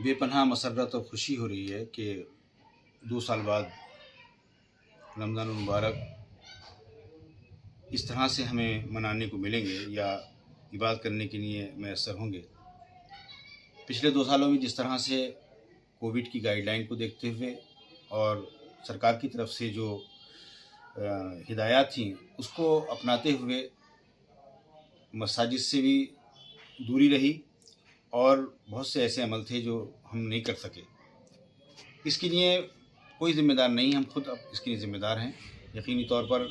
बेपनाह मसर्रत और खुशी हो रही है कि 2 साल बाद रमज़ान मुबारक इस तरह से हमें मनाने को मिलेंगे या इबादत करने के लिए मैसर होंगे। पिछले 2 सालों में जिस तरह से कोविड की गाइडलाइन को देखते हुए और सरकार की तरफ से जो हिदायत थी उसको अपनाते हुए मसाजिद से भी दूरी रही और बहुत से ऐसे अमल थे जो हम नहीं कर सके। इसके लिए कोई ज़िम्मेदार नहीं, हम खुद अब इसके लिए ज़िम्मेदार हैं। यकीनी तौर पर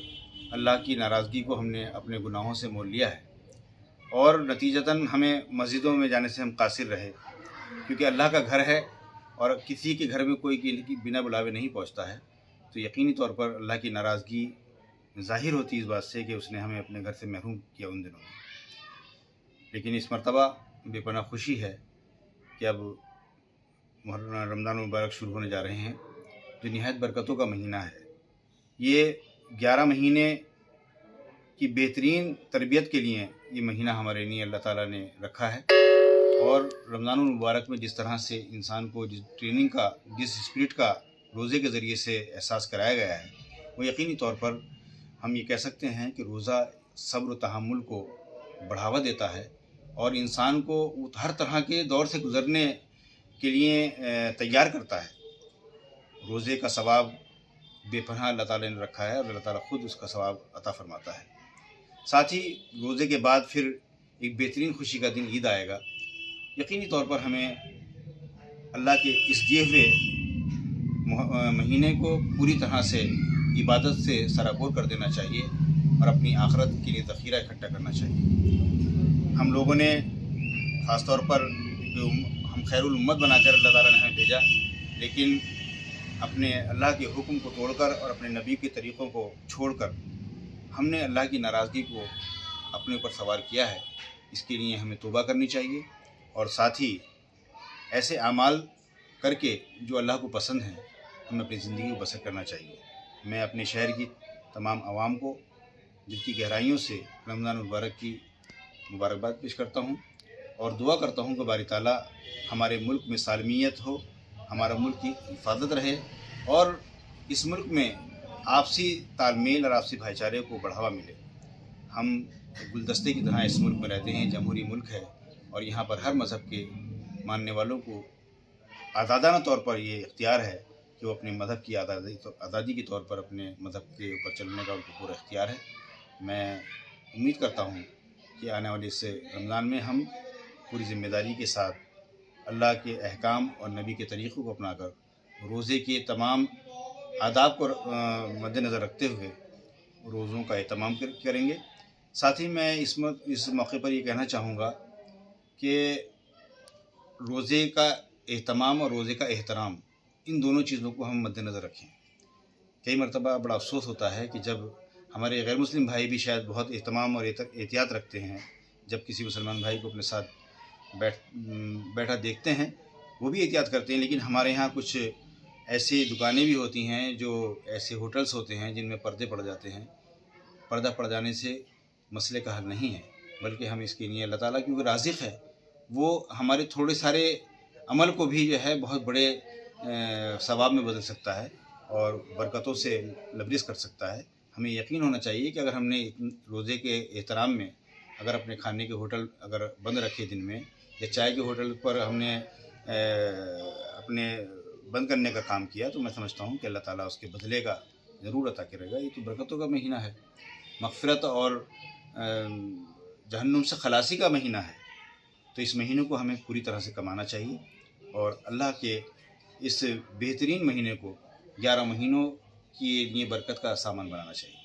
अल्लाह की नाराज़गी को हमने अपने गुनाहों से मोल लिया है और नतीजतन हमें मस्जिदों में जाने से हम कासिर रहे, क्योंकि अल्लाह का घर है और किसी के घर में कोई बिना बुलावे नहीं पहुंचता है। तो यकीनी तौर पर अल्लाह की नाराज़गी ज़ाहिर होती इस बात से कि उसने हमें अपने घर से महरूम किया उन दिनों में। लेकिन इस मरतबा बेपनाह खुशी है कि अब रमज़ान मुबारक शुरू होने जा रहे हैं, जो निहायत बरकतों का महीना है। ये 11 महीने की बेहतरीन तरबियत के लिए ये महीना हमारे लिए अल्लाह ताला ने रखा है। और रमज़ान मुबारक में जिस तरह से इंसान को जिस ट्रेनिंग का, जिस स्पिरिट का रोज़े के ज़रिए से एहसास कराया गया है, वो यकीनी तौर पर हम ये कह सकते हैं कि रोज़ा सब्र तहम्मुल को बढ़ावा देता है और इंसान को हर तरह के दौर से गुज़रने के लिए तैयार करता है। रोज़े का सवाब बेपनाह अल्लाह ताला ने रखा है और अल्लाह ताला ख़ुद उसका सवाब अता फरमाता है। साथ ही रोज़े के बाद फिर एक बेहतरीन खुशी का दिन ईद आएगा। यकीनी तौर पर हमें अल्लाह के इस दिए हुए महीने को पूरी तरह से इबादत से सराबोर कर देना चाहिए और अपनी आखिरत के लिए ज़ख़ीरा इकट्ठा करना चाहिए। हम लोगों ने ख़ास तौर पर हम खैरुल उम्मत बनाकर अल्लाह ताला ने हमें भेजा, लेकिन अपने अल्लाह के हुक्म को तोड़कर और अपने नबी के तरीक़ों को छोड़कर हमने अल्लाह की नाराज़गी को अपने ऊपर सवार किया है। इसके लिए हमें तौबा करनी चाहिए और साथ ही ऐसे अमाल करके जो अल्लाह को पसंद हैं हमें अपनी ज़िंदगी को बसर करना चाहिए। मैं अपने शहर की तमाम आवाम को दिल की गहराइयों से रमज़ान मुबारक की मुबारकबाद पेश करता हूँ और दुआ करता हूँ कि बारी ताला हमारे मुल्क में सालमियत हो, हमारा मुल्क की हिफाजत रहे और इस मुल्क में आपसी तालमेल और आपसी भाईचारे को बढ़ावा मिले। हम गुलदस्ते की तरह इस मुल्क में रहते हैं, जमहूरी मुल्क है और यहाँ पर हर मज़हब के मानने वालों को आज़ादाना तौर पर ये इख्तियार है कि वो अपने मज़हब की आज़ादी के तौर पर अपने मज़हब के ऊपर चलने का उनको पूरा इख्तियार है। मैं उम्मीद करता हूँ कि आने वाले इस रमज़ान में हम पूरी ज़िम्मेदारी के साथ अल्लाह के अहकाम और नबी के तरीक़ों को अपनाकर रोज़े के तमाम आदाब को मद्देनज़र रखते हुए रोज़ों का एहतमाम करेंगे। साथ ही मैं इस मौके पर ये कहना चाहूँगा कि रोज़े का एहतमाम और रोज़े का एहतराम, इन दोनों चीज़ों को हम मद्देनज़र रखें। कई मरतबा बड़ा अफसोस होता है कि जब हमारे गैर मुस्लिम भाई भी शायद बहुत एहतमाम और एहतियात रखते हैं, जब किसी मुसलमान भाई को अपने साथ बैठा देखते हैं वो भी एहतियात करते हैं, लेकिन हमारे यहाँ कुछ ऐसी दुकानें भी होती हैं, जो ऐसे होटल्स होते हैं जिनमें पर्दे पड़ जाते हैं। पर्दा पड़ जाने से मसले का हल नहीं है, बल्कि हम इसके लिए अल्लाह ताला क्योंकि राज़िक़ है, वो हमारे थोड़े सारे अमल को भी जो है बहुत बड़े सवाब में बदल सकता है और बरकतों से लबरेज कर सकता है। हमें यकीन होना चाहिए कि अगर हमने रोज़े के एहतराम में अगर अपने खाने के होटल अगर बंद रखे दिन में, या चाय के होटल पर हमने अपने बंद करने का काम किया, तो मैं समझता हूँ कि अल्लाह ताला उसके बदले का ज़रूर अता करेगा। ये तो बरकतों का महीना है, मग़फ़िरत और जहन्नुम से खलासी का महीना है। तो इस महीने को हमें पूरी तरह से कमाना चाहिए और अल्लाह के इस बेहतरीन महीने को 11 महीनों के लिए बरकत का सामान बनाना चाहिए।